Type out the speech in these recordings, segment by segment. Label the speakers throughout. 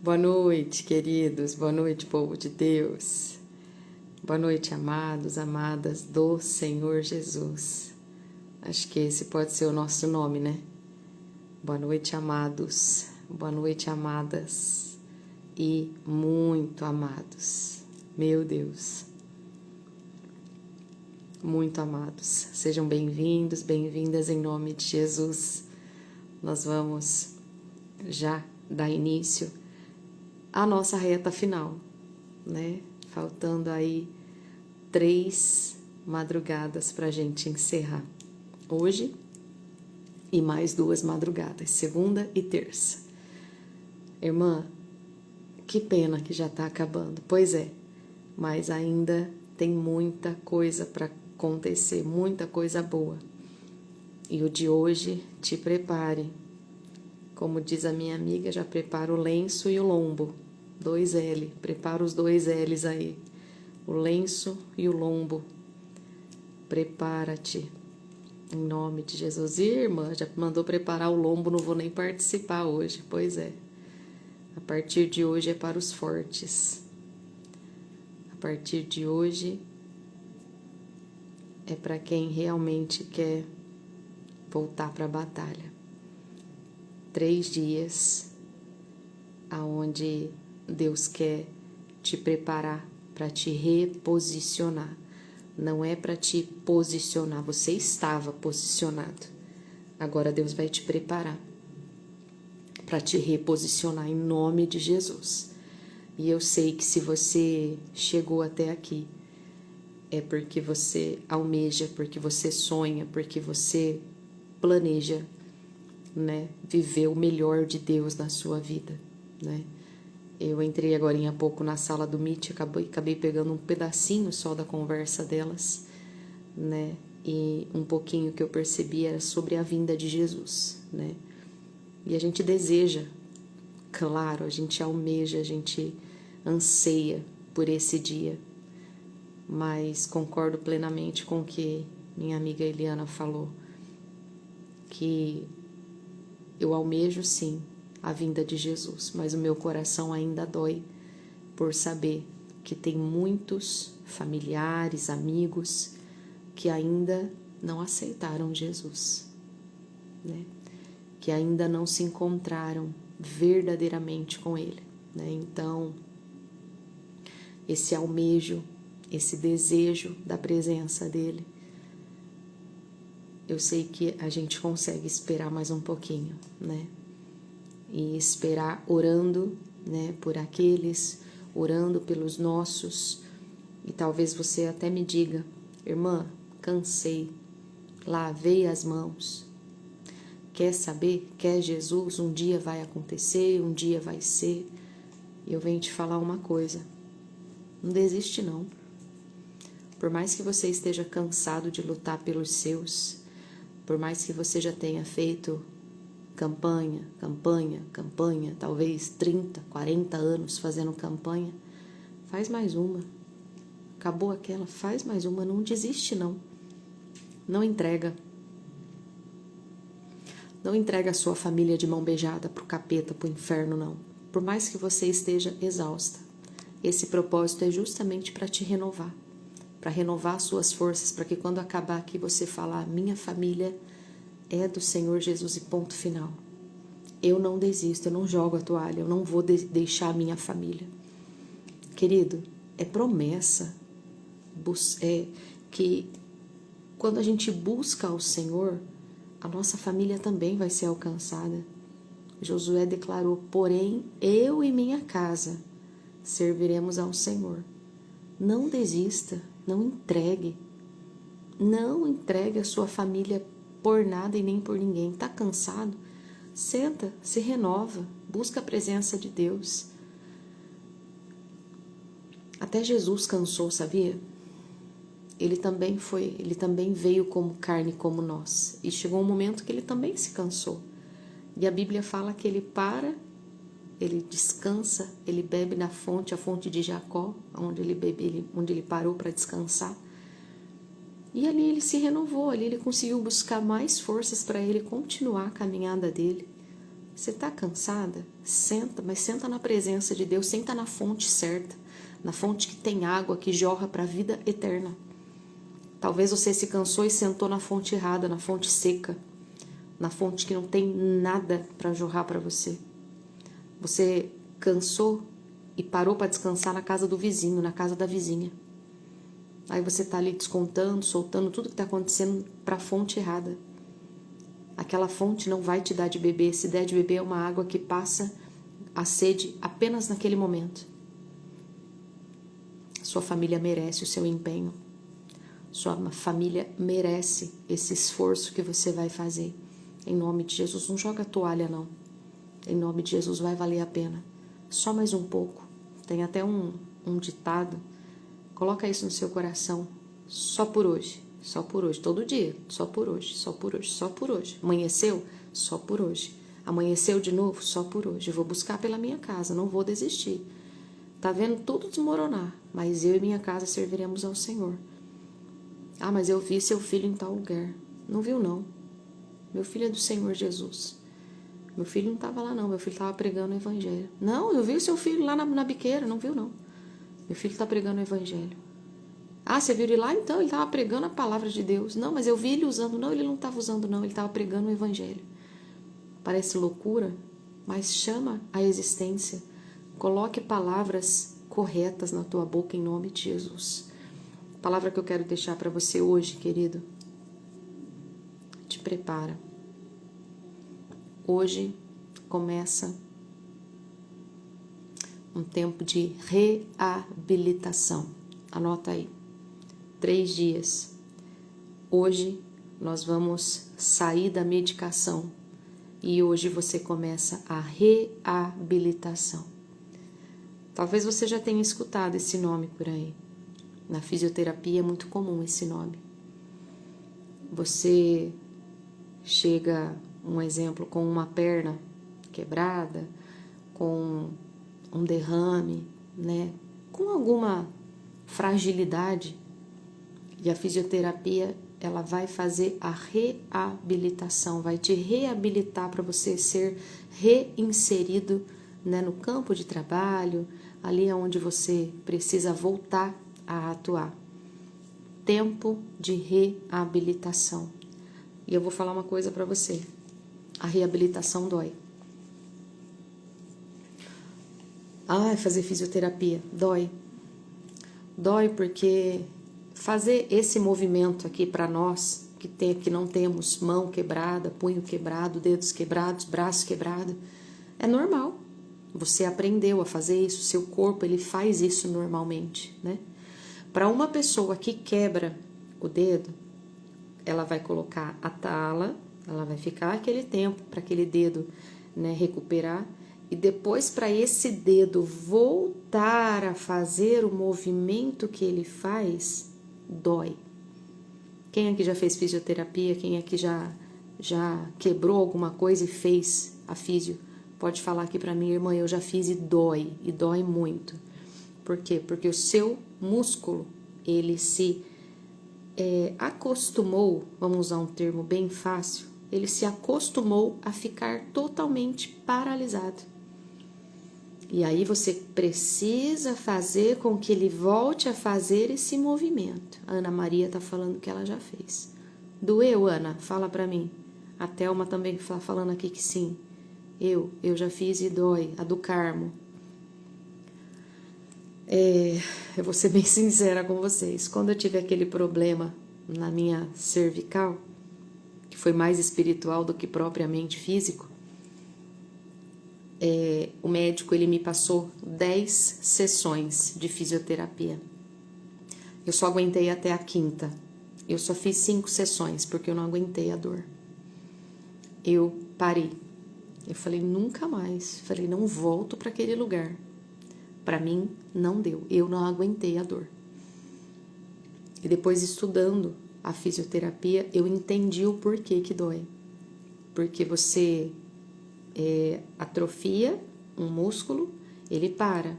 Speaker 1: Boa noite, queridos. Boa noite, povo de Deus. Boa noite, amados, amadas do Senhor Jesus. Acho que esse pode ser o nosso nome, né? Boa noite, amados. Boa noite, amadas. E muito amados. Meu Deus. Muito amados. Sejam bem-vindos, bem-vindas em nome de Jesus. Nós vamos já dar início à nossa reta final, né? Faltando aí 3 madrugadas para a gente encerrar hoje e mais 2 madrugadas, segunda e terça. Irmã, que pena que já está acabando. Pois é, mas ainda tem muita coisa para acontecer, muita coisa boa. E o de hoje, te prepare. Como diz a minha amiga, já prepara o lenço e o lombo. 2L, prepara os 2 L's aí. O lenço e o lombo. Prepara-te. Em nome de Jesus. E irmã, já mandou preparar o lombo, não vou nem participar hoje. Pois é. A partir de hoje é para os fortes. A partir de hoje é para quem realmente quer voltar para a batalha. 3 dias aonde Deus quer te preparar para te reposicionar. Não é para te posicionar, você estava posicionado. Agora Deus vai te preparar para te reposicionar em nome de Jesus. E eu sei que se você chegou até aqui, é porque você almeja, porque você sonha, porque você planeja, né, viver o melhor de Deus na sua vida, né? Eu entrei agora há pouco na sala do Meet, acabei pegando um pedacinho só da conversa delas, né? E um pouquinho que eu percebi era sobre a vinda de Jesus, né? E a gente deseja, claro, a gente almeja, a gente anseia por esse dia, mas concordo plenamente com o que minha amiga Eliana falou, que eu almejo sim a vinda de Jesus, mas o meu coração ainda dói por saber que tem muitos familiares, amigos que ainda não aceitaram Jesus, né? Que ainda não se encontraram verdadeiramente com Ele, né? Então, esse almejo, esse desejo da presença dEle, eu sei que a gente consegue esperar mais um pouquinho, né? E esperar orando, né, por aqueles, orando pelos nossos. E talvez você até me diga: irmã, cansei, lavei as mãos. Quer saber? Quer Jesus? Um dia vai acontecer, um dia vai ser. Eu venho te falar uma coisa: não desiste não. Por mais que você esteja cansado de lutar pelos seus, por mais que você já tenha feito campanha, talvez 30, 40 anos fazendo campanha, faz mais uma. Acabou aquela, faz mais uma, não desiste não. Não entrega. Não entrega a sua família de mão beijada pro capeta, pro inferno, não. Por mais que você esteja exausta, esse propósito é justamente para te renovar, para renovar suas forças, para que quando acabar aqui você falar: minha família é do Senhor Jesus e ponto final. Eu não desisto, eu não jogo a toalha, eu não vou deixar a minha família. Querido, é promessa que quando a gente busca ao Senhor, a nossa família também vai ser alcançada. Josué declarou: porém, eu e minha casa serviremos ao Senhor. Não desista, não entregue a sua família por nada e nem por ninguém. Tá cansado? Senta, se renova, busca a presença de Deus. Até Jesus cansou, sabia? Ele também veio como carne como nós. E chegou um momento que ele também se cansou. E a Bíblia fala que ele para, ele descansa, ele bebe na fonte, a fonte de Jacó, onde ele parou para descansar. E ali ele se renovou, ali ele conseguiu buscar mais forças para ele continuar a caminhada dele. Você está cansada? Senta, mas senta na presença de Deus, senta na fonte certa, na fonte que tem água, que jorra para a vida eterna. Talvez você se cansou e sentou na fonte errada, na fonte seca, na fonte que não tem nada para jorrar para você. Você cansou e parou para descansar na casa do vizinho, na casa da vizinha. Aí você está ali descontando, soltando tudo que está acontecendo para a fonte errada. Aquela fonte não vai te dar de beber. Se der de beber é uma água que passa a sede apenas naquele momento. Sua família merece o seu empenho. Sua família merece esse esforço que você vai fazer. Em nome de Jesus, não joga toalha não. Em nome de Jesus vai valer a pena. Só mais um pouco. Tem até um ditado. Coloca isso no seu coração. Só por hoje. Só por hoje. Todo dia. Só por hoje. Só por hoje. Só por hoje. Amanheceu? Só por hoje. Amanheceu de novo? Só por hoje. Eu vou buscar pela minha casa. Não vou desistir. Tá vendo tudo desmoronar. Mas eu e minha casa serviremos ao Senhor. Ah, mas eu vi seu filho em tal lugar. Não viu não. Meu filho é do Senhor Jesus. Meu filho não estava lá não. Meu filho estava pregando o evangelho. Não, eu vi o seu filho lá na biqueira. Não viu não. Meu filho está pregando o evangelho. Ah, você viu ele lá? Então, ele estava pregando a palavra de Deus. Não, mas eu vi ele usando. Não, ele não estava usando não. Ele estava pregando o evangelho. Parece loucura, mas chama a existência. Coloque palavras corretas na tua boca em nome de Jesus. A palavra que eu quero deixar para você hoje, querido. Te prepara. Hoje começa um tempo de reabilitação. Anota aí. 3 dias. Hoje nós vamos sair da medicação e hoje você começa a reabilitação. Talvez você já tenha escutado esse nome por aí. Na fisioterapia é muito comum esse nome. Você chega, um exemplo, com uma perna quebrada, com um derrame, né? Com alguma fragilidade, e a fisioterapia ela vai fazer a reabilitação, vai te reabilitar para você ser reinserido, né, no campo de trabalho, ali onde você precisa voltar a atuar. Tempo de reabilitação. E eu vou falar uma coisa para você. A reabilitação dói. Fazer fisioterapia dói. Dói porque fazer esse movimento aqui para nós, que não temos mão quebrada, punho quebrado, dedos quebrados, braço quebrado, é normal. Você aprendeu a fazer isso, seu corpo ele faz isso normalmente, né? Para uma pessoa que quebra o dedo, ela vai colocar a tala, ela vai ficar aquele tempo para aquele dedo, né, recuperar, e depois para esse dedo voltar a fazer o movimento que ele faz, dói. Quem aqui já fez fisioterapia? Quem aqui já quebrou alguma coisa e fez a fisio? Pode falar aqui para mim, irmã, eu já fiz e dói muito. Por quê? Porque o seu músculo, ele se acostumou, vamos usar um termo bem fácil, ele se acostumou a ficar totalmente paralisado. E aí você precisa fazer com que ele volte a fazer esse movimento. A Ana Maria está falando que ela já fez. Doeu, Ana? Fala para mim. A Thelma também está falando aqui que sim. Eu já fiz e dói. A do Carmo. Eu vou ser bem sincera com vocês. Quando eu tive aquele problema na minha cervical, que foi mais espiritual do que propriamente físico, o médico ele me passou 10 sessões de fisioterapia. Eu só aguentei até a 5ª. Eu só fiz 5 sessões porque eu não aguentei a dor. Eu parei. Eu falei, nunca mais. Falei, não volto para aquele lugar. Para mim, não deu. Eu não aguentei a dor. E depois, estudando a fisioterapia, eu entendi o porquê que dói. Porque você atrofia um músculo, ele para.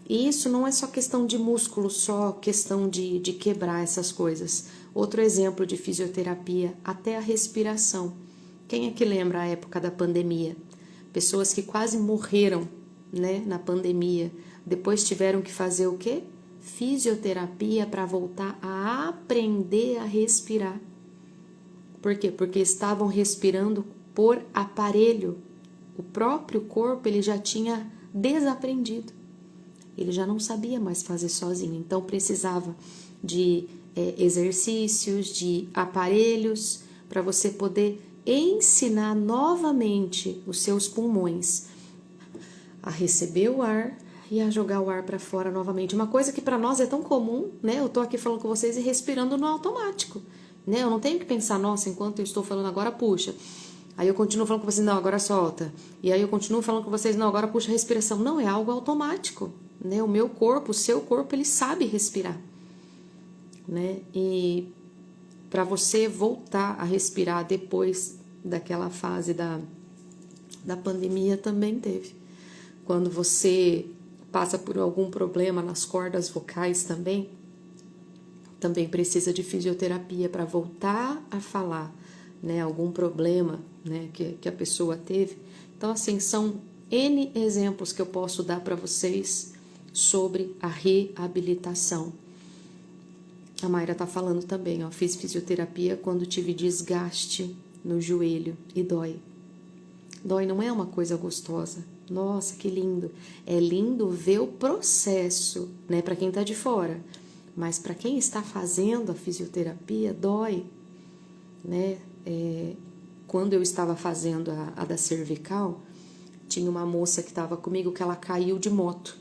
Speaker 1: E isso não é só questão de músculo, só questão de quebrar essas coisas. Outro exemplo de fisioterapia, até a respiração. Quem é que lembra a época da pandemia? Pessoas que quase morreram, né, na pandemia. Depois tiveram que fazer o quê? Fisioterapia para voltar a aprender a respirar. Por quê? Porque estavam respirando por aparelho. O próprio corpo ele já tinha desaprendido. Ele já não sabia mais fazer sozinho. Então precisava de exercícios, de aparelhos para você poder ensinar novamente os seus pulmões a receber o ar e a jogar o ar para fora novamente. Uma coisa que para nós é tão comum, né? Eu tô aqui falando com vocês e respirando no automático, né? Eu não tenho que pensar, nossa, enquanto eu estou falando agora, puxa. Aí eu continuo falando com vocês, não, agora solta. E aí eu continuo falando com vocês, não, agora puxa a respiração. Não, é algo automático, né? O meu corpo, o seu corpo, ele sabe respirar, né? E para você voltar a respirar depois daquela fase da pandemia também teve. Quando você passa por algum problema nas cordas vocais também precisa de fisioterapia para voltar a falar, né? Algum problema, né, que a pessoa teve. Então, assim, são N exemplos que eu posso dar para vocês sobre a reabilitação. A Mayra tá falando também, ó, fiz fisioterapia quando tive desgaste no joelho e dói. Dói, não é uma coisa gostosa. Nossa, que lindo. É lindo ver o processo, né, para quem tá de fora. Mas para quem está fazendo a fisioterapia, dói, né? Quando eu estava fazendo a da cervical, tinha uma moça que estava comigo que ela caiu de moto.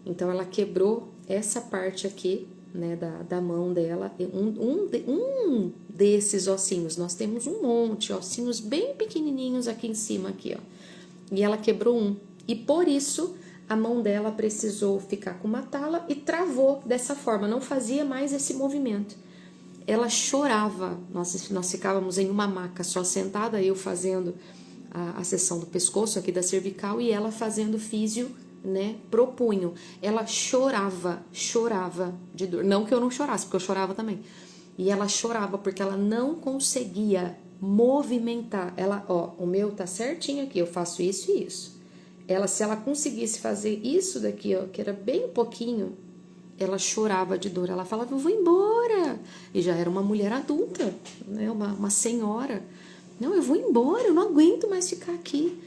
Speaker 1: Então ela quebrou essa parte aqui, né, da mão dela, um desses ossinhos. Nós temos um monte, ossinhos bem pequenininhos aqui em cima, aqui, ó. E ela quebrou um. E por isso a mão dela precisou ficar com uma tala e travou dessa forma, não fazia mais esse movimento. Ela chorava, nós ficávamos em uma maca só sentada, eu fazendo a sessão do pescoço aqui da cervical e ela fazendo físio, né, pro punho. Ela chorava de dor. Não que eu não chorasse, porque eu chorava também. E ela chorava porque ela não conseguia movimentar. Ela, ó, o meu tá certinho aqui, eu faço isso e isso. Se ela conseguisse fazer isso daqui, ó, que era bem pouquinho, ela chorava de dor. Ela falava, eu vou embora. E já era uma mulher adulta, né, uma senhora. Não, eu vou embora, eu não aguento mais ficar aqui.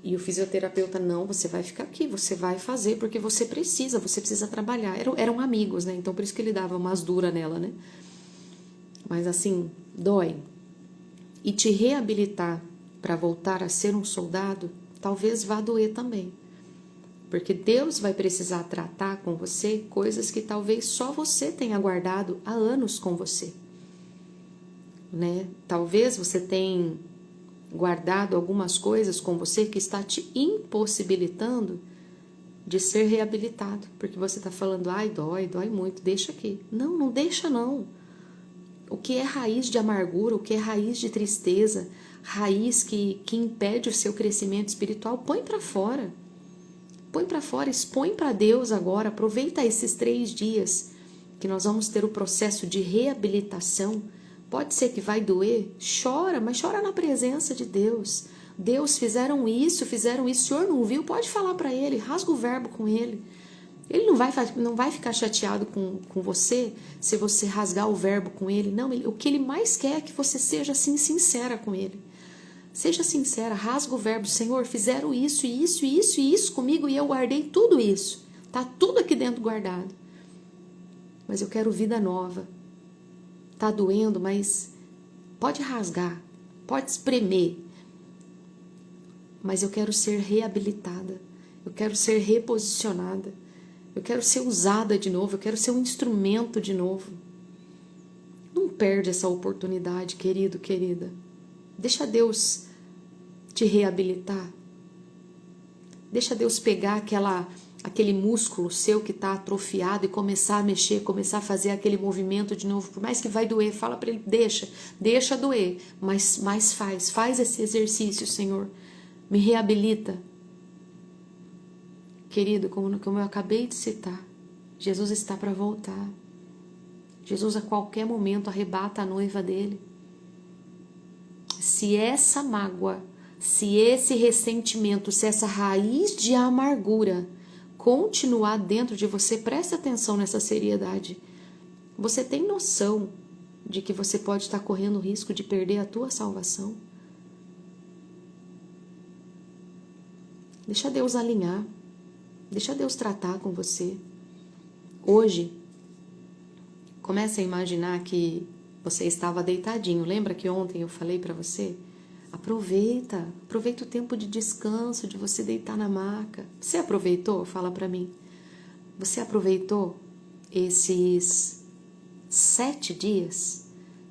Speaker 1: E o fisioterapeuta, não, você vai ficar aqui, você vai fazer porque você precisa trabalhar. Eram amigos, né? Então por isso que ele dava umas duras nela, né? Mas assim, dói. E te reabilitar para voltar a ser um soldado, talvez vá doer também. Porque Deus vai precisar tratar com você coisas que talvez só você tenha guardado há anos com você, né? Talvez você tenha guardado algumas coisas com você que está te impossibilitando de ser reabilitado, porque você está falando, ai, dói muito, deixa aqui. Não, não deixa não. O que é raiz de amargura, o que é raiz de tristeza, raiz que impede o seu crescimento espiritual, põe para fora. Põe para fora, expõe para Deus agora, aproveita esses 3 dias que nós vamos ter o processo de reabilitação. Pode ser que vai doer, chora, mas chora na presença de Deus. Deus, fizeram isso, o Senhor não viu, pode falar para Ele, rasga o verbo com Ele. Ele não vai ficar chateado com você se você rasgar o verbo com Ele. Não, o que Ele mais quer é que você seja assim sincera com Ele. Seja sincera, rasga o verbo, Senhor, fizeram isso, isso, isso e isso comigo e eu guardei tudo isso. Tá tudo aqui dentro guardado. Mas eu quero vida nova. Tá doendo, mas pode rasgar, pode espremer. Mas eu quero ser reabilitada, eu quero ser reposicionada, eu quero ser usada de novo, eu quero ser um instrumento de novo. Não perde essa oportunidade, querido, querida. Deixa Deus te reabilitar. Deixa Deus pegar aquele músculo seu que está atrofiado e começar a mexer, começar a fazer aquele movimento de novo. Por mais que vai doer, fala para Ele, deixa doer, mas faz esse exercício, Senhor. Me reabilita. Querido, como eu acabei de citar, Jesus está para voltar. Jesus a qualquer momento arrebata a noiva dele. Se essa mágoa Se esse ressentimento, se essa raiz de amargura continuar dentro de você, presta atenção nessa seriedade. Você tem noção de que você pode estar correndo o risco de perder a tua salvação? Deixa Deus alinhar. Deixa Deus tratar com você. Hoje, comece a imaginar que você estava deitadinho. Lembra que ontem eu falei para você? Aproveita o tempo de descanso, de você deitar na maca. Você aproveitou? Fala para mim. Você aproveitou esses 7 dias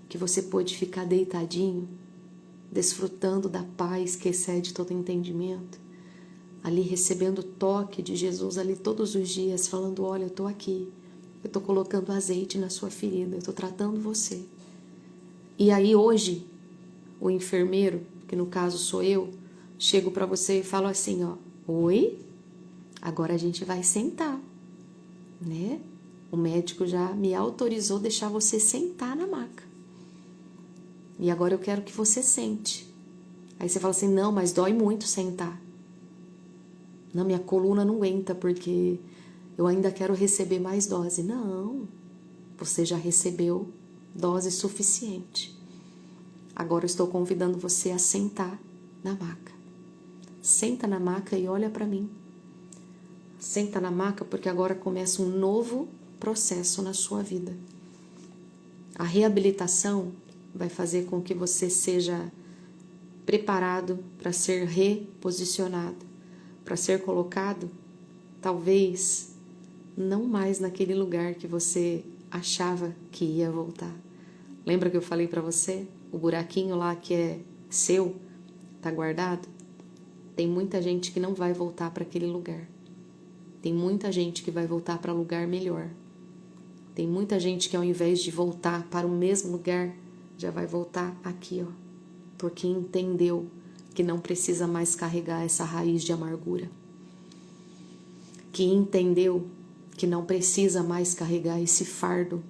Speaker 1: que você pôde ficar deitadinho, desfrutando da paz que excede todo entendimento, ali recebendo o toque de Jesus ali todos os dias, falando, olha, eu estou aqui, eu estou colocando azeite na sua ferida, eu estou tratando você. E aí hoje, o enfermeiro, que no caso sou eu, chego para você e falo assim, ó, oi, agora a gente vai sentar, né? O médico já me autorizou deixar você sentar na maca. E agora eu quero que você sente. Aí você fala assim, não, mas dói muito sentar. Não, minha coluna não aguenta porque eu ainda quero receber mais dose. Não, você já recebeu dose suficiente. Agora eu estou convidando você a sentar na maca. Senta na maca e olha para mim. Senta na maca porque agora começa um novo processo na sua vida. A reabilitação vai fazer com que você seja preparado para ser reposicionado, para ser colocado, talvez, não mais naquele lugar que você achava que ia voltar. Lembra que eu falei para você? O buraquinho lá que é seu, tá guardado? Tem muita gente que não vai voltar para aquele lugar. Tem muita gente que vai voltar para lugar melhor. Tem muita gente que ao invés de voltar para o mesmo lugar, já vai voltar aqui, ó, porque entendeu que não precisa mais carregar essa raiz de amargura. Que entendeu que não precisa mais carregar esse fardo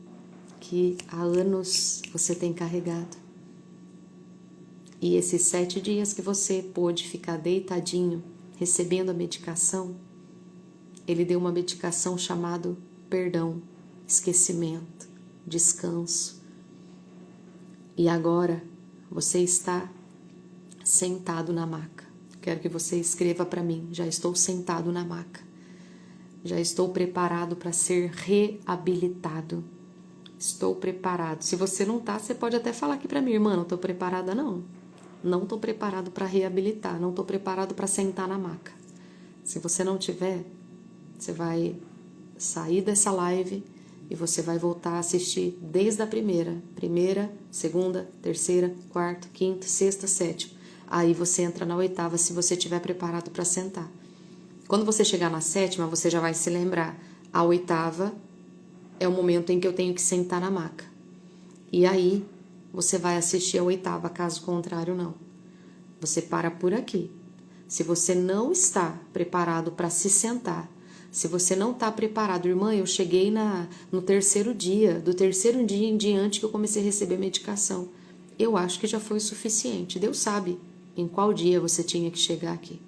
Speaker 1: que há anos você tem carregado. E esses 7 dias que você pôde ficar deitadinho, recebendo a medicação, ele deu uma medicação chamada perdão, esquecimento, descanso. E agora você está sentado na maca. Quero que você escreva para mim, já estou sentado na maca. Já estou preparado para ser reabilitado. Estou preparado. Se você não está, você pode até falar aqui para mim, irmã, não estou preparada não. Não estou preparado para reabilitar, não estou preparado para sentar na maca. Se você não tiver, você vai sair dessa live e você vai voltar a assistir desde a primeira, segunda, terceira, quarta, quinta, sexta, sétima. Aí você entra na 8ª se você estiver preparado para sentar. Quando você chegar na 7ª, você já vai se lembrar. A 8ª é o momento em que eu tenho que sentar na maca. E aí você vai assistir a 8ª, caso contrário não. Você para por aqui. Se você não está preparado para se sentar, se você não está preparado, irmã, eu cheguei no 3º dia, do 3º dia em diante que eu comecei a receber medicação. Eu acho que já foi o suficiente. Deus sabe em qual dia você tinha que chegar aqui.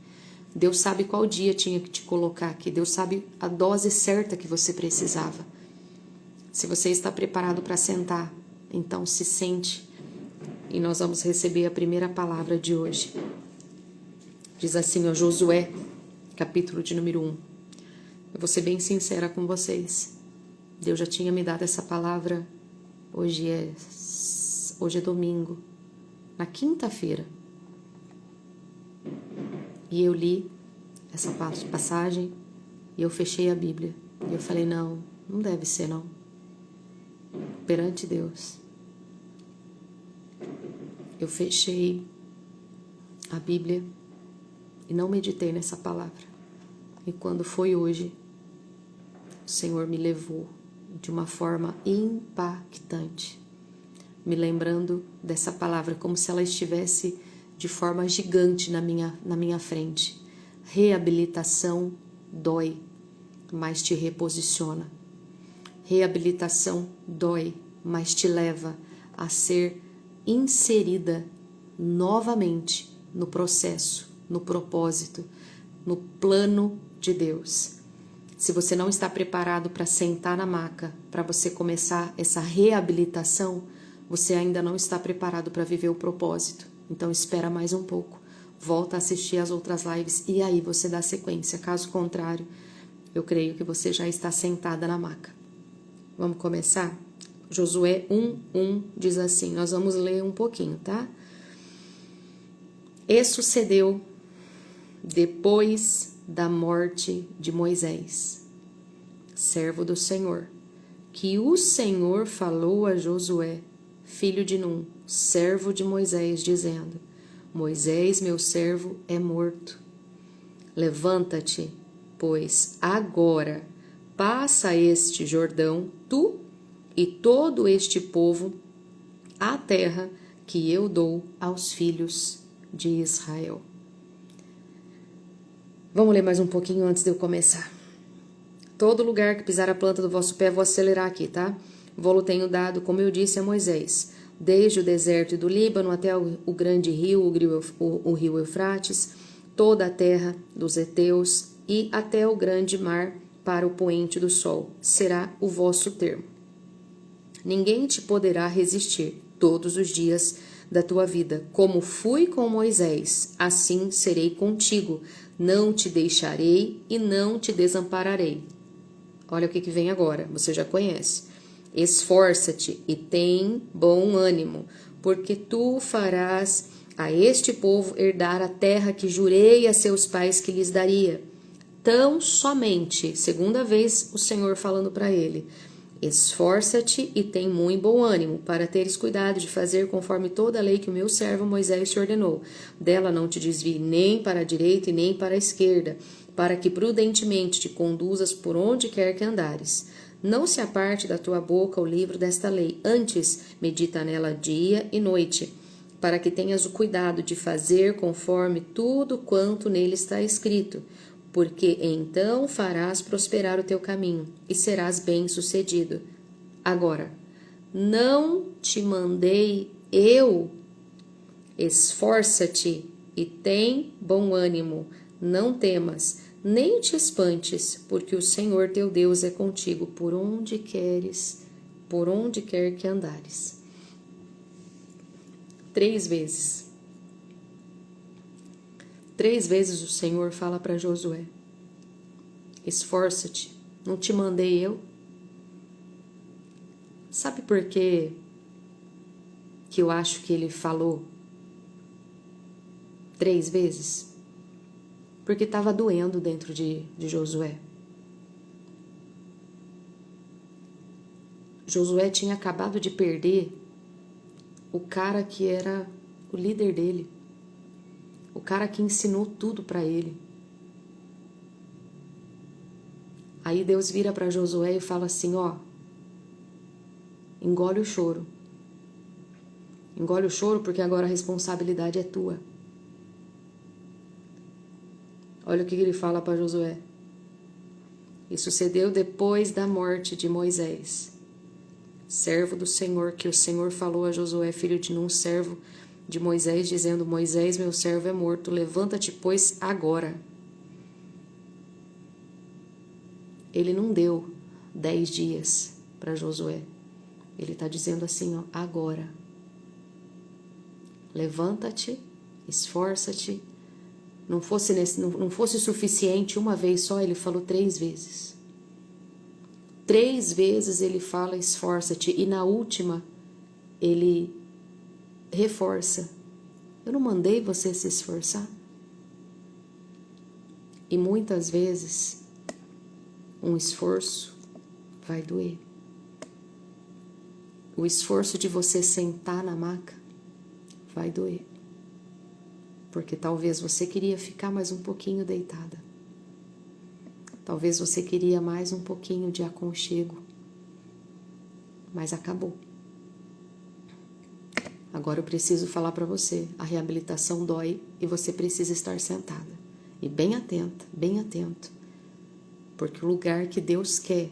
Speaker 1: Deus sabe qual dia tinha que te colocar aqui. Deus sabe a dose certa que você precisava. Se você está preparado para sentar, então se sente. E nós vamos receber a primeira palavra de hoje. Diz assim, ó, Josué, capítulo de número 1. Eu vou ser bem sincera com vocês. Deus já tinha me dado essa palavra. Hoje é domingo. Na quinta-feira. E eu li essa passagem e eu fechei a Bíblia. E eu falei, não deve ser não. Perante Deus. Eu fechei a Bíblia e não meditei nessa palavra. E quando foi hoje, o Senhor me levou de uma forma impactante, me lembrando dessa palavra como se ela estivesse de forma gigante na minha frente. Reabilitação dói, mas te reposiciona. Reabilitação dói, mas te leva a ser inserida novamente no processo, no propósito, no plano de Deus. Se você não está preparado para sentar na maca, para você começar essa reabilitação, você ainda não está preparado para viver o propósito. Então espera mais um pouco, volta a assistir as outras lives e aí você dá sequência. Caso contrário, eu creio que você já está sentada na maca. Vamos começar? Josué 1:1 diz assim, nós vamos ler um pouquinho, tá? E sucedeu depois da morte de Moisés, servo do Senhor, que o Senhor falou a Josué, filho de Num, servo de Moisés, dizendo: Moisés, meu servo, é morto. Levanta-te, pois agora passa este Jordão, tu e todo este povo, à terra que eu dou aos filhos de Israel. Vamos ler mais um pouquinho antes de eu começar. Todo lugar que pisar a planta do vosso pé, vou acelerar aqui, tá? Vou-lo tenho dado, como eu disse a Moisés, desde o deserto do Líbano até o grande rio, o rio Eufrates, toda a terra dos heteus e até o grande mar para o poente do sol, será o vosso termo. Ninguém te poderá resistir todos os dias da tua vida. Como fui com Moisés, assim serei contigo. Não te deixarei e não te desampararei. Olha o que vem agora, você já conhece. Esforça-te e tem bom ânimo, porque tu farás a este povo herdar a terra que jurei a seus pais que lhes daria. Tão somente, segunda vez o Senhor falando para ele, esforça-te e tem muito bom ânimo, para teres cuidado de fazer conforme toda a lei que o meu servo Moisés te ordenou. Dela não te desvie nem para a direita e nem para a esquerda, para que prudentemente te conduzas por onde quer que andares. Não se aparte da tua boca o livro desta lei, antes medita nela dia e noite, para que tenhas o cuidado de fazer conforme tudo quanto nele está escrito, porque então farás prosperar o teu caminho e serás bem-sucedido. Agora, não te mandei eu? Esforça-te e tem bom ânimo, não temas, nem te espantes, porque o Senhor teu Deus é contigo por onde quer que andares. 3 vezes. 3 vezes o Senhor fala para Josué: esforça-te, não te mandei eu? Sabe por quê que eu acho que ele falou 3 vezes? Porque estava doendo dentro de Josué. Josué tinha acabado de perder o cara que era o líder dele, o cara que ensinou tudo para ele. Aí Deus vira para Josué e fala assim, ó, engole o choro. Engole o choro porque agora a responsabilidade é tua. Olha o que ele fala para Josué. E sucedeu depois da morte de Moisés, servo do Senhor, que o Senhor falou a Josué, filho de Num, servo de Moisés, dizendo, Moisés, meu servo, é morto, levanta-te, pois, agora. Ele não deu 10 dias para Josué. Ele está dizendo assim, ó, agora. Levanta-te, esforça-te. Não fosse suficiente uma vez só, ele falou 3 vezes. 3 vezes ele fala esforça-te e na última ele reforça. Eu não mandei você se esforçar? E muitas vezes um esforço vai doer. O esforço de você sentar na maca vai doer. Porque talvez você queria ficar mais um pouquinho deitada. Talvez você queria mais um pouquinho de aconchego. Mas acabou. Agora eu preciso falar para você. A reabilitação dói e você precisa estar sentada. E bem atenta, bem atento. Porque o lugar que Deus quer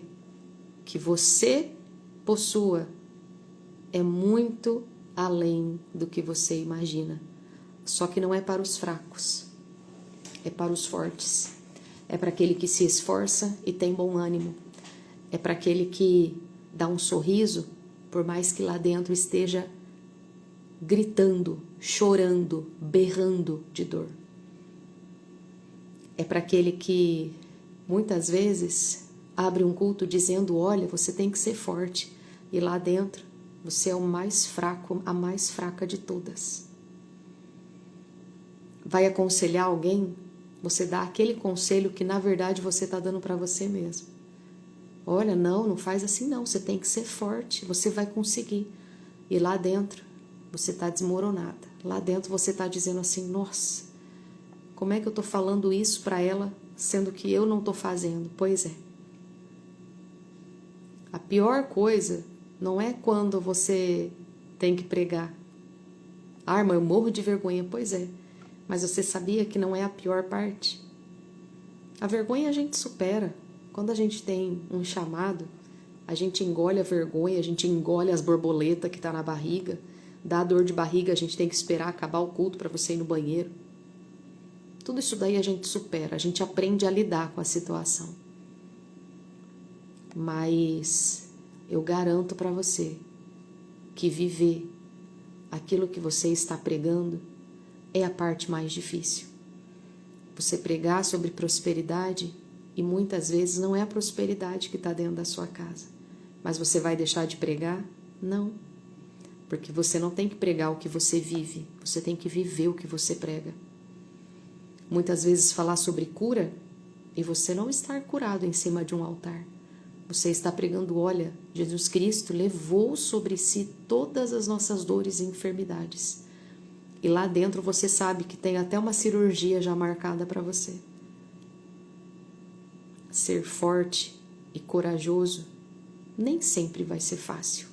Speaker 1: que você possua é muito além do que você imagina. Só que não é para os fracos, é para os fortes. É para aquele que se esforça e tem bom ânimo. É para aquele que dá um sorriso, por mais que lá dentro esteja gritando, chorando, berrando de dor. É para aquele que muitas vezes abre um culto dizendo: olha, você tem que ser forte. E lá dentro você é o mais fraco, a mais fraca de todas. Vai aconselhar alguém, você dá aquele conselho que na verdade você está dando para você mesmo. Olha, não faz assim não, você tem que ser forte, você vai conseguir. E lá dentro você está desmoronada. Lá dentro você está dizendo assim: nossa, como é que eu estou falando isso para ela, sendo que eu não estou fazendo? Pois é. A pior coisa não é quando você tem que pregar. Ah, irmã, eu morro de vergonha. Pois é. Mas você sabia que não é a pior parte? A vergonha a gente supera. Quando a gente tem um chamado, a gente engole a vergonha, a gente engole as borboletas que tá na barriga. Dá dor de barriga, a gente tem que esperar acabar o culto para você ir no banheiro. Tudo isso daí a gente supera, a gente aprende a lidar com a situação. Mas eu garanto para você que viver aquilo que você está pregando é a parte mais difícil. Você pregar sobre prosperidade e muitas vezes não é a prosperidade que está dentro da sua casa. Mas você vai deixar de pregar? Não. Porque você não tem que pregar o que você vive, você tem que viver o que você prega. Muitas vezes falar sobre cura e você não estar curado em cima de um altar. Você está pregando: olha, Jesus Cristo levou sobre si todas as nossas dores e enfermidades. E lá dentro você sabe que tem até uma cirurgia já marcada para você. Ser forte e corajoso nem sempre vai ser fácil.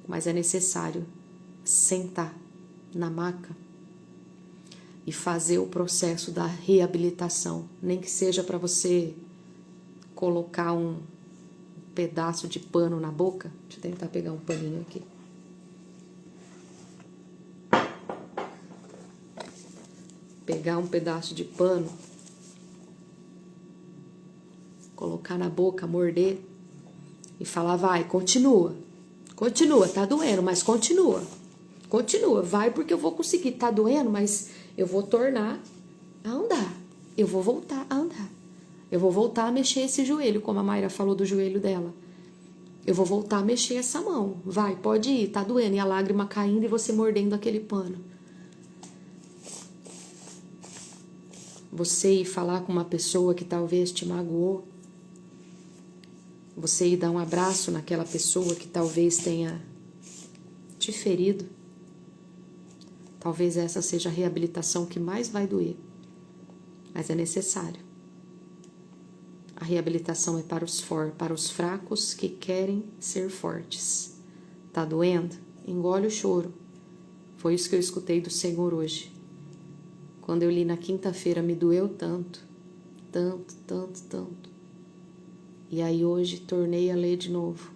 Speaker 1: Mas é necessário sentar na maca e fazer o processo da reabilitação. Nem que seja para você colocar um pedaço de pano na boca. Deixa eu tentar pegar um paninho aqui. Pegar um pedaço de pano, colocar na boca, morder e falar: vai, continua, tá doendo, mas continua, vai porque eu vou conseguir, tá doendo, mas eu vou tornar a andar, eu vou voltar a andar, eu vou voltar a mexer esse joelho, como a Mayra falou do joelho dela, eu vou voltar a mexer essa mão, vai, pode ir, tá doendo, e a lágrima caindo e você mordendo aquele pano. Você ir falar com uma pessoa que talvez te magoou. Você ir dar um abraço naquela pessoa que talvez tenha te ferido. Talvez essa seja a reabilitação que mais vai doer. Mas é necessário. A reabilitação é para os fracos que querem ser fortes. Tá doendo? Engole o choro. Foi isso que eu escutei do Senhor hoje. Quando eu li na quinta-feira, me doeu tanto. E aí hoje tornei a ler de novo.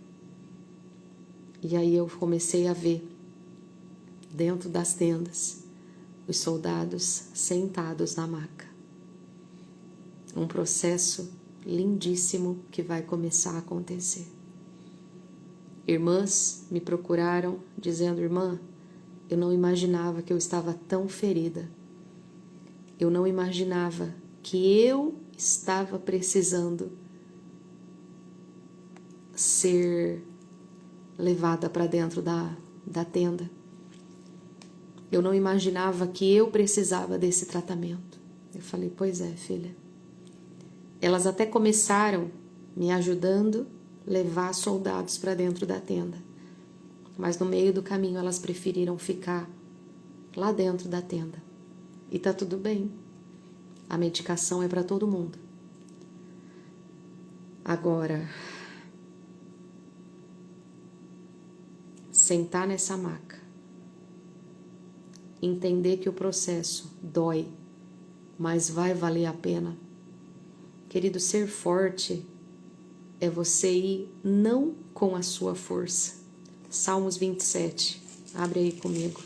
Speaker 1: E aí eu comecei a ver, dentro das tendas, os soldados sentados na maca. Um processo lindíssimo que vai começar a acontecer. Irmãs me procuraram dizendo: irmã, eu não imaginava que eu estava tão ferida. Eu não imaginava que eu estava precisando ser levada para dentro da tenda. Eu não imaginava que eu precisava desse tratamento. Eu falei: pois é, filha. Elas até começaram me ajudando a levar soldados para dentro da tenda. Mas no meio do caminho elas preferiram ficar lá dentro da tenda. E tá tudo bem. A medicação é para todo mundo. Agora, sentar nessa maca, entender que o processo dói, mas vai valer a pena. Querido, ser forte é você ir não com a sua força. Salmos 27, abre aí comigo.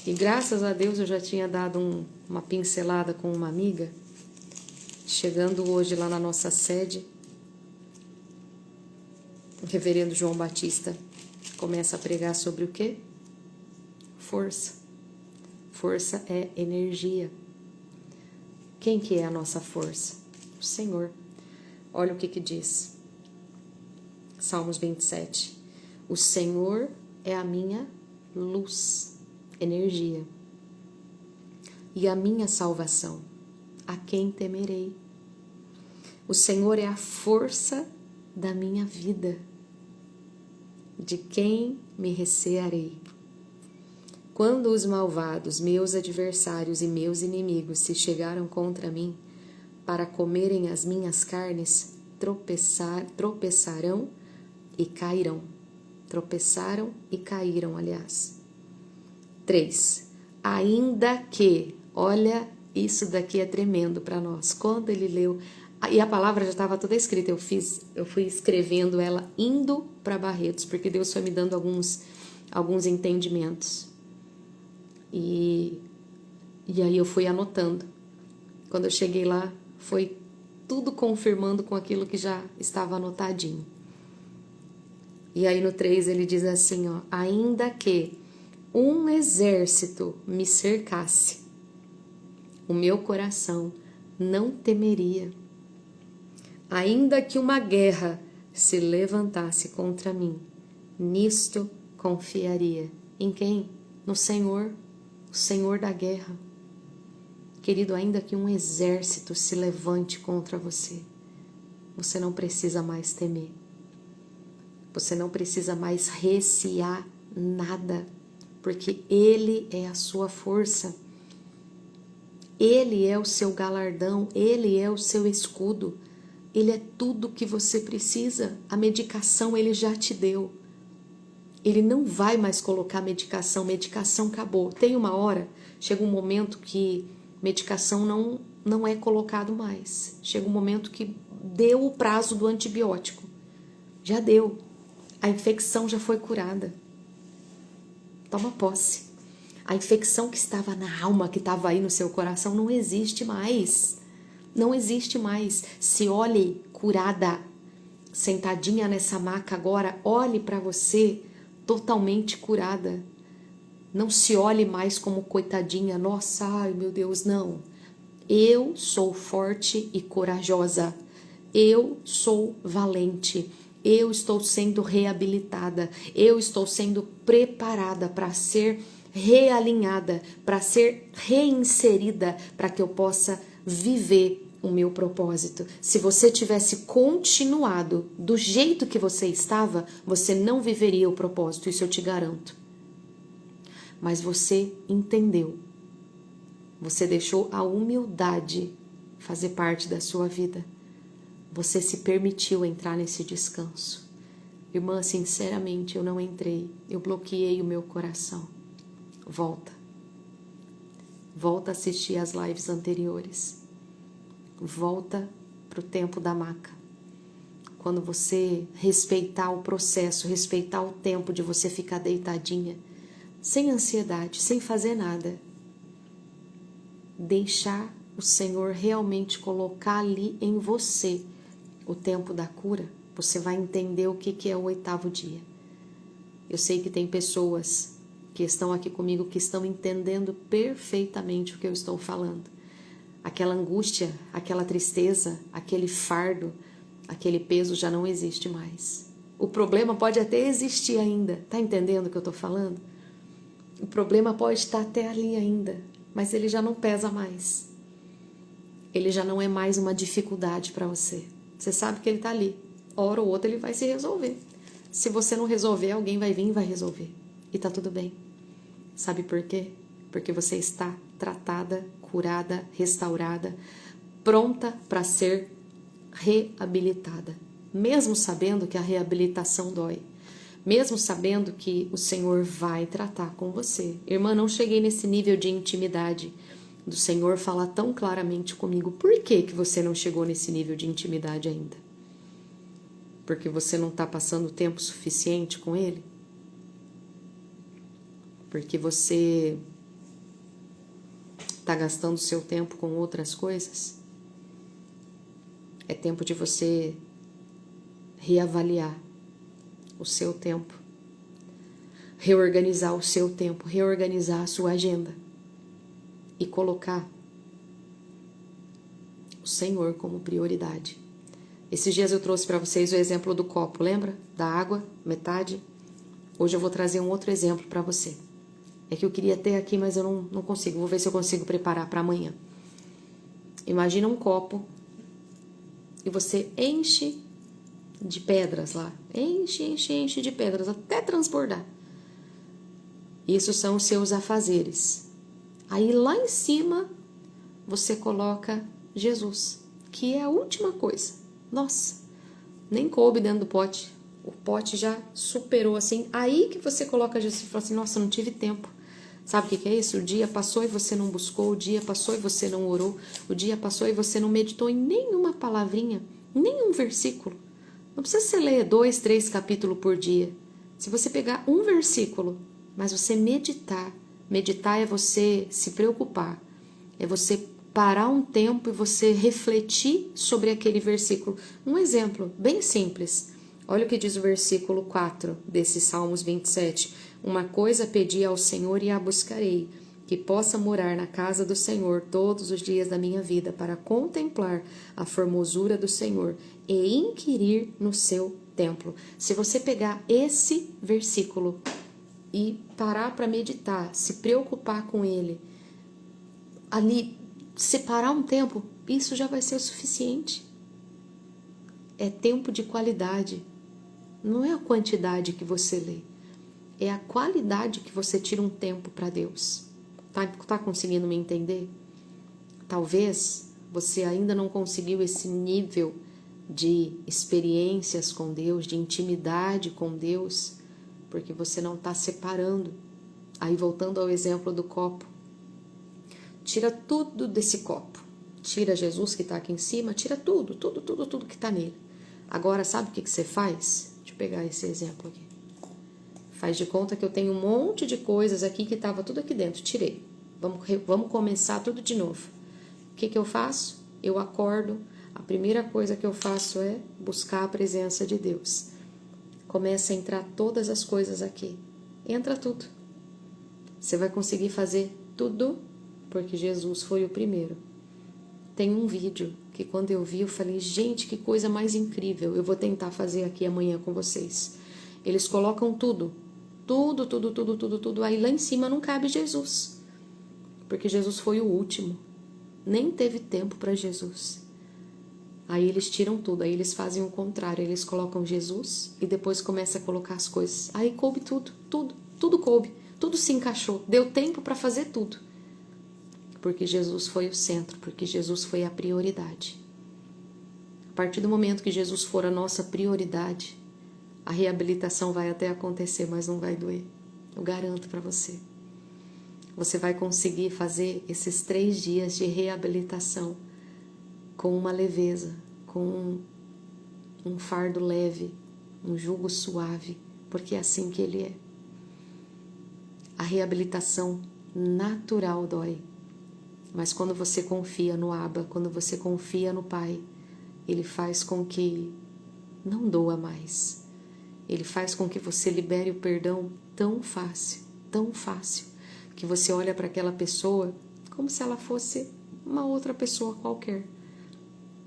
Speaker 1: E graças a Deus eu já tinha dado uma pincelada com uma amiga. Chegando hoje lá na nossa sede, o reverendo João Batista começa a pregar sobre o quê? Força. Força é energia. Quem que é a nossa força? O Senhor. Olha o que diz. Salmos 27. O Senhor é a minha luz, energia, e a minha salvação. A quem temerei? O Senhor é a força da minha vida. De quem me recearei? Quando os malvados, meus adversários e meus inimigos se chegaram contra mim para comerem as minhas carnes, tropeçarão e cairão. Tropeçaram e caíram, aliás. 3. Ainda que, olha, isso daqui é tremendo para nós. Quando ele leu, e a palavra já estava toda escrita, eu fui escrevendo ela indo para Barretos, porque Deus foi me dando alguns entendimentos. E aí eu fui anotando. Quando eu cheguei lá, foi tudo confirmando com aquilo que já estava anotadinho. E aí no 3 ele diz assim, ó, ainda que um exército me cercasse, o meu coração não temeria. Ainda que uma guerra se levantasse contra mim, nisto confiaria. Em quem? No Senhor, o Senhor da guerra. Querido, ainda que um exército se levante contra você, você não precisa mais temer. Você não precisa mais recear nada, porque Ele é a sua força. Ele é o seu galardão, Ele é o seu escudo. Ele é tudo que você precisa. A medicação Ele já te deu. Ele não vai mais colocar medicação acabou. Tem uma hora, chega um momento que medicação não é colocado mais. Chega um momento que deu o prazo do antibiótico. Já deu. A infecção já foi curada. Toma posse. A infecção que estava na alma, que estava aí no seu coração, não existe mais. Não existe mais. Se olhe curada, sentadinha nessa maca agora, olhe para você totalmente curada. Não se olhe mais como coitadinha. Nossa, ai meu Deus, não. Eu sou forte e corajosa. Eu sou valente. Eu estou sendo reabilitada. Eu estou sendo preparada para ser realinhada, para ser reinserida, para que eu possa viver o meu propósito. Se você tivesse continuado do jeito que você estava, você não viveria o propósito, isso eu te garanto. Mas você entendeu. Você deixou a humildade fazer parte da sua vida. Você se permitiu entrar nesse descanso. Irmã, sinceramente, eu não entrei. Eu bloqueei o meu coração. Volta. Volta a assistir as lives anteriores. Volta para o tempo da maca. Quando você respeitar o processo, respeitar o tempo de você ficar deitadinha, sem ansiedade, sem fazer nada. Deixar o Senhor realmente colocar ali em você o tempo da cura, você vai entender o que é o 8º dia. Eu sei que tem pessoas que estão aqui comigo que estão entendendo perfeitamente o que eu estou falando. Aquela angústia, aquela tristeza, aquele fardo, aquele peso já não existe mais. O problema pode até existir ainda, tá entendendo o que eu estou falando? O problema pode estar até ali ainda, mas ele já não pesa mais. Ele já não é mais uma dificuldade para você. Você sabe que ele está ali. Hora ou outra ele vai se resolver. Se você não resolver, alguém vai vir e vai resolver. E tá tudo bem. Sabe por quê? Porque você está tratada, curada, restaurada, pronta para ser reabilitada. Mesmo sabendo que a reabilitação dói. Mesmo sabendo que o Senhor vai tratar com você. Irmã, não cheguei nesse nível de intimidade do Senhor falar tão claramente comigo. Por que você não chegou nesse nível de intimidade ainda? Porque você não está passando tempo suficiente com Ele? Porque você Está gastando seu tempo com outras coisas? É tempo de você reavaliar o seu tempo, reorganizar o seu tempo, reorganizar a sua agenda e colocar o Senhor como prioridade. Esses dias eu trouxe para vocês o exemplo do copo, lembra? Da água, metade. Hoje eu vou trazer um outro exemplo para você. É que eu queria ter aqui, mas eu não consigo. Vou ver se eu consigo preparar para amanhã. Imagina um copo e você enche de pedras lá. Enche de pedras até transbordar. Isso são os seus afazeres. Aí lá em cima você coloca Jesus, que é a última coisa. Nossa, nem coube dentro do pote. O pote já superou assim. Aí que você coloca Jesus e fala assim, nossa, não tive tempo. Sabe o que é isso? O dia passou e você não buscou, o dia passou e você não orou, o dia passou e você não meditou em nenhuma palavrinha, nenhum versículo. Não precisa você ler 2, 3 capítulos por dia. Se você pegar um versículo, mas você meditar é você se preocupar, é você parar um tempo e você refletir sobre aquele versículo. Um exemplo bem simples. Olha o que diz o versículo 4 desse Salmos 27. Uma coisa pedi ao Senhor e a buscarei, que possa morar na casa do Senhor todos os dias da minha vida, para contemplar a formosura do Senhor e inquirir no seu templo. Se você pegar esse versículo e parar para meditar, se preocupar com ele, ali, separar um tempo, isso já vai ser o suficiente. É tempo de qualidade. Não é a quantidade que você lê, é a qualidade que você tira um tempo para Deus. Tá conseguindo me entender? Talvez você ainda não conseguiu esse nível de experiências com Deus, de intimidade com Deus, porque você não está separando. Aí voltando ao exemplo do copo, tira tudo desse copo. Tira Jesus que está aqui em cima, tira tudo que está nele. Agora, sabe o que você faz? Deixa eu pegar esse exemplo aqui. Faz de conta que eu tenho um monte de coisas aqui que estava tudo aqui dentro. Tirei. Vamos começar tudo de novo. O que eu faço? Eu acordo. A primeira coisa que eu faço é buscar a presença de Deus. Começa a entrar todas as coisas aqui. Entra tudo. Você vai conseguir fazer tudo porque Jesus foi o primeiro. Tem um vídeo que quando eu vi eu falei, gente, que coisa mais incrível. Eu vou tentar fazer aqui amanhã com vocês. Eles colocam tudo. Aí lá em cima não cabe Jesus. Porque Jesus foi o último. Nem teve tempo para Jesus. Aí eles tiram tudo. Aí eles fazem o contrário. Eles colocam Jesus e depois começam a colocar as coisas. Aí coube tudo coube. Tudo se encaixou. Deu tempo para fazer tudo. Porque Jesus foi o centro. Porque Jesus foi a prioridade. A partir do momento que Jesus for a nossa prioridade, a reabilitação vai até acontecer, mas não vai doer. Eu garanto para você. Você vai conseguir fazer esses 3 dias de reabilitação com uma leveza, com um fardo leve, um jugo suave, porque é assim que ele é. A reabilitação natural dói, mas quando você confia no Abba, quando você confia no Pai, ele faz com que não doa mais. Ele faz com que você libere o perdão tão fácil, que você olha para aquela pessoa como se ela fosse uma outra pessoa qualquer.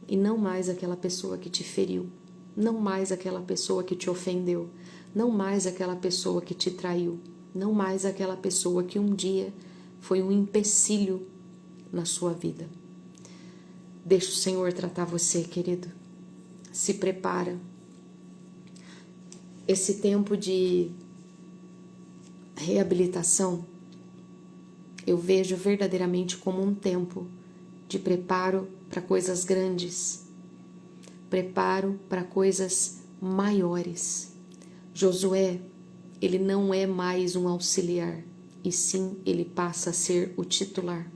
Speaker 1: E não mais aquela pessoa que te feriu, não mais aquela pessoa que te ofendeu, não mais aquela pessoa que te traiu, não mais aquela pessoa que um dia foi um empecilho na sua vida. Deixa o Senhor tratar você, querido. Se prepara. Esse tempo de reabilitação, eu vejo verdadeiramente como um tempo de preparo para coisas grandes, preparo para coisas maiores. Josué, ele não é mais um auxiliar, e sim ele passa a ser o titular.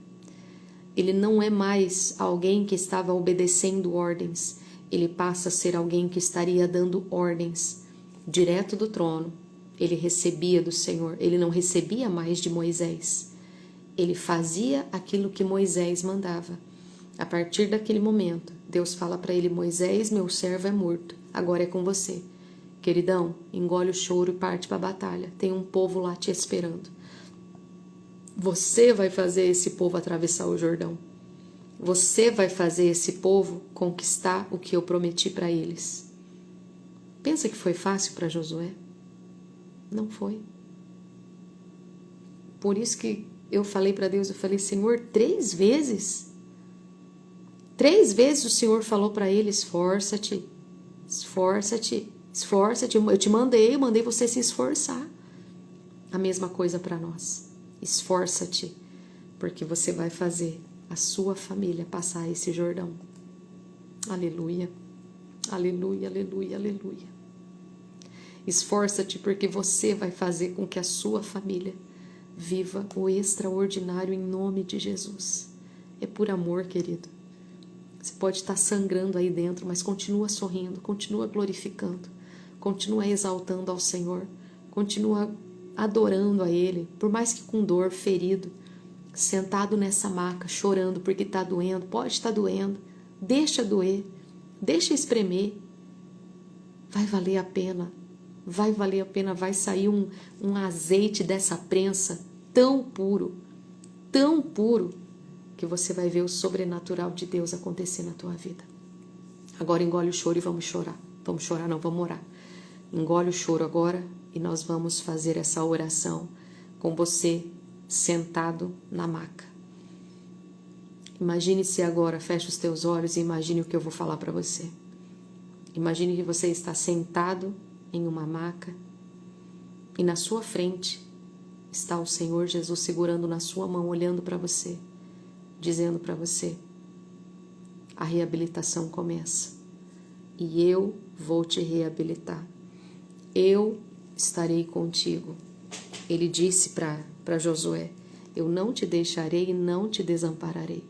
Speaker 1: Ele não é mais alguém que estava obedecendo ordens, ele passa a ser alguém que estaria dando ordens direto do trono. Ele recebia do Senhor, ele não recebia mais de Moisés. Ele fazia aquilo que Moisés mandava. A partir daquele momento, Deus fala para ele: Moisés, meu servo é morto, agora é com você. Queridão, engole o choro e parte para a batalha. Tem um povo lá te esperando. Você vai fazer esse povo atravessar o Jordão. Você vai fazer esse povo conquistar o que eu prometi para eles. Pensa que foi fácil para Josué? Não foi. Por isso que eu falei para Deus, eu falei: Senhor, 3 vezes? 3 vezes o Senhor falou para ele: esforça-te, esforça-te, esforça-te. Eu te mandei você se esforçar. A mesma coisa para nós. Esforça-te, porque você vai fazer a sua família passar esse Jordão. Aleluia, aleluia, aleluia, aleluia. Esforça-te, porque você vai fazer com que a sua família viva o extraordinário em nome de Jesus. É por amor, querido. Você pode estar sangrando aí dentro, mas continua sorrindo, continua glorificando, continua exaltando ao Senhor, continua adorando a Ele, por mais que com dor, ferido, sentado nessa maca, chorando porque está doendo. Pode estar doendo, deixa doer, deixa espremer, vai valer a pena. Vai valer a pena, vai sair um azeite dessa prensa tão puro, que você vai ver o sobrenatural de Deus acontecer na tua vida. Agora engole o choro e vamos chorar. Vamos chorar não, vamos orar. Engole o choro agora e nós vamos fazer essa oração com você sentado na maca. Imagine-se agora, feche os teus olhos e imagine o que eu vou falar para você. Imagine que você está sentado em uma maca e na sua frente está o Senhor Jesus segurando na sua mão, olhando para você, dizendo para você: a reabilitação começa e eu vou te reabilitar, eu estarei contigo. Ele disse para Josué: eu não te deixarei e não te desampararei.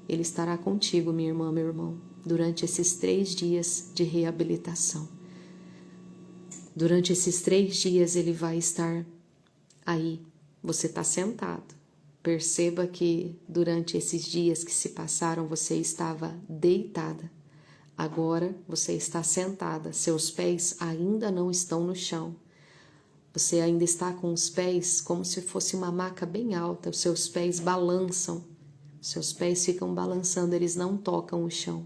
Speaker 1: Ele estará contigo, minha irmã, meu irmão, durante esses 3 dias de reabilitação. Durante esses 3 dias ele vai estar aí. Você está sentado. Perceba que durante esses dias que se passaram você estava deitada. Agora você está sentada. Seus pés ainda não estão no chão. Você ainda está com os pés como se fosse uma maca bem alta. Os seus pés balançam. Os seus pés ficam balançando. Eles não tocam o chão.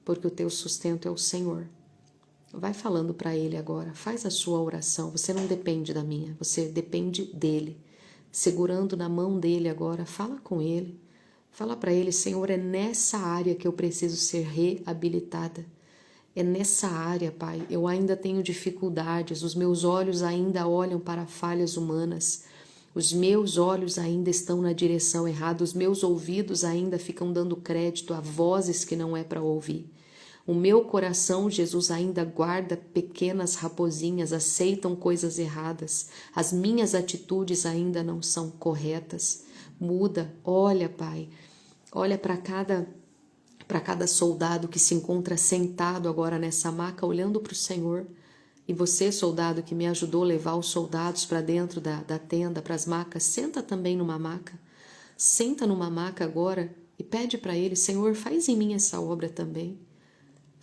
Speaker 1: Porque o teu sustento é o Senhor. Vai falando para Ele agora, faz a sua oração. Você não depende da minha, você depende dEle. Segurando na mão dEle agora, fala com Ele. Fala para Ele: Senhor, é nessa área que eu preciso ser reabilitada. É nessa área, Pai, eu ainda tenho dificuldades, os meus olhos ainda olham para falhas humanas. Os meus olhos ainda estão na direção errada, os meus ouvidos ainda ficam dando crédito a vozes que não é para ouvir. O meu coração, Jesus, ainda guarda pequenas raposinhas, aceitam coisas erradas. As minhas atitudes ainda não são corretas. Muda, olha, Pai, olha para cada soldado que se encontra sentado agora nessa maca, olhando para o Senhor. E você, soldado, que me ajudou a levar os soldados para dentro da tenda, para as macas, senta também numa maca. Senta numa maca agora e pede para Ele: Senhor, faz em mim essa obra também.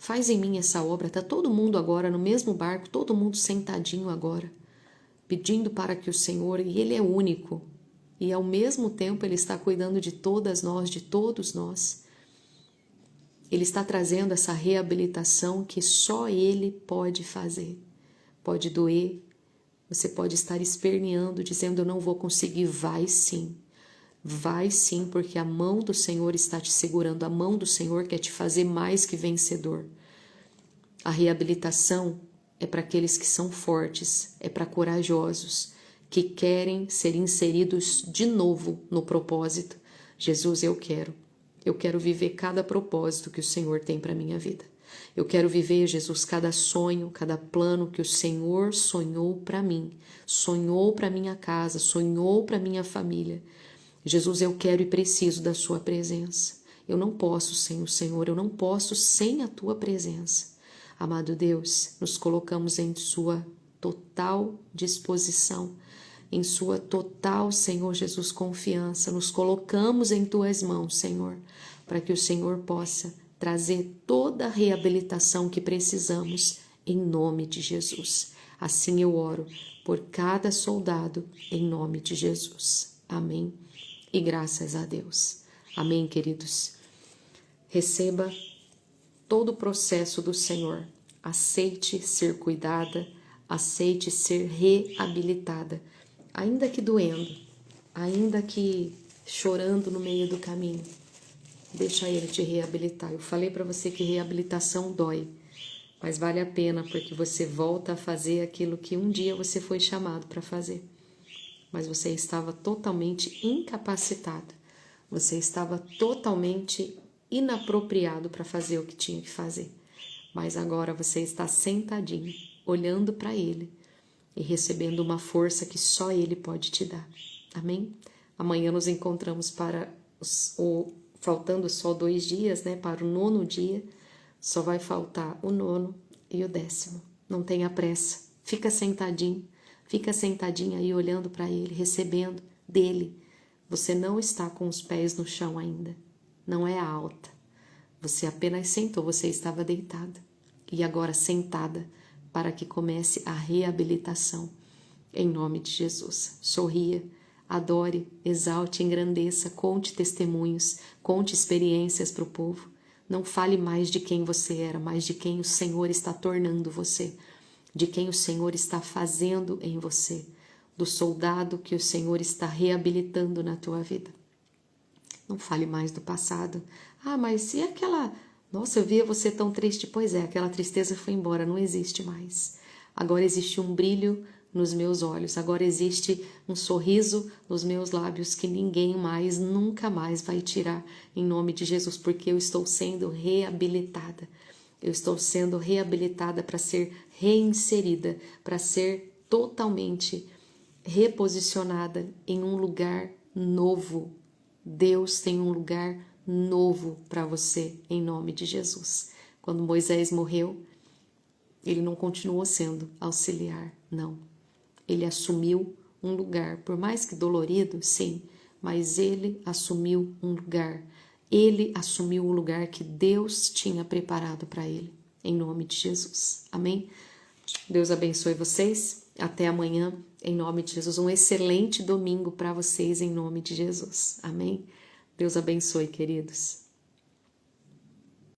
Speaker 1: Faz em mim essa obra. Está todo mundo agora no mesmo barco, todo mundo sentadinho agora, pedindo para que o Senhor, e Ele é único, e ao mesmo tempo Ele está cuidando de todas nós, de todos nós. Ele está trazendo essa reabilitação que só Ele pode fazer. Pode doer, você pode estar esperneando, dizendo: eu não vou conseguir. Vai sim. Vai sim, porque a mão do Senhor está te segurando, a mão do Senhor quer te fazer mais que vencedor. A reabilitação é para aqueles que são fortes, é para corajosos, que querem ser inseridos de novo no propósito. Jesus, eu quero viver cada propósito que o Senhor tem para a minha vida. Eu quero viver, Jesus, cada sonho, cada plano que o Senhor sonhou para mim, sonhou para minha casa, sonhou para minha família. Jesus, eu quero e preciso da sua presença. Eu não posso sem o Senhor, eu não posso sem a tua presença. Amado Deus, nos colocamos em sua total disposição. em sua total, Senhor Jesus, confiança. Nos colocamos em tuas mãos, Senhor, para que o Senhor possa trazer toda a reabilitação que precisamos, em nome de Jesus. Assim eu oro por cada soldado, em nome de Jesus. Amém. E graças a Deus. Amém, queridos. Receba todo o processo do Senhor. Aceite ser cuidada, aceite ser reabilitada, ainda que doendo, ainda que chorando no meio do caminho. Deixa Ele te reabilitar. Eu falei para você que reabilitação dói, mas vale a pena porque você volta a fazer aquilo que um dia você foi chamado para fazer. Mas você estava totalmente incapacitado, você estava totalmente inapropriado para fazer o que tinha que fazer. Mas agora você está sentadinho, olhando para Ele e recebendo uma força que só Ele pode te dar. Amém? Amanhã nos encontramos para faltando só 2 dias, né? Para o 9º dia, só vai faltar o 9º e o 10º. Não tenha pressa, fica sentadinho aí olhando para Ele, recebendo dele. Você não está com os pés no chão ainda, não é alta. Você apenas sentou, você estava deitada e agora sentada para que comece a reabilitação. Em nome de Jesus, sorria, adore, exalte, engrandeça, conte testemunhos, conte experiências para o povo. Não fale mais de quem você era, mas de quem o Senhor está tornando você, de quem o Senhor está fazendo em você, do soldado que o Senhor está reabilitando na tua vida. Não fale mais do passado. Ah, mas e aquela... Nossa, eu via você tão triste. Pois é, aquela tristeza foi embora, não existe mais. Agora existe um brilho nos meus olhos, agora existe um sorriso nos meus lábios que ninguém mais, nunca mais vai tirar, em nome de Jesus, porque eu estou sendo reabilitada. Eu estou sendo reabilitada para ser reinserida, para ser totalmente reposicionada em um lugar novo. Deus tem um lugar novo para você, em nome de Jesus. Quando Moisés morreu, ele não continuou sendo auxiliar, não. Ele assumiu um lugar, por mais que dolorido, sim, mas ele assumiu um lugar. Ele assumiu o lugar que Deus tinha preparado para ele, em nome de Jesus. Amém? Deus abençoe vocês. Até amanhã, em nome de Jesus. Um excelente domingo para vocês, em nome de Jesus. Amém? Deus abençoe, queridos.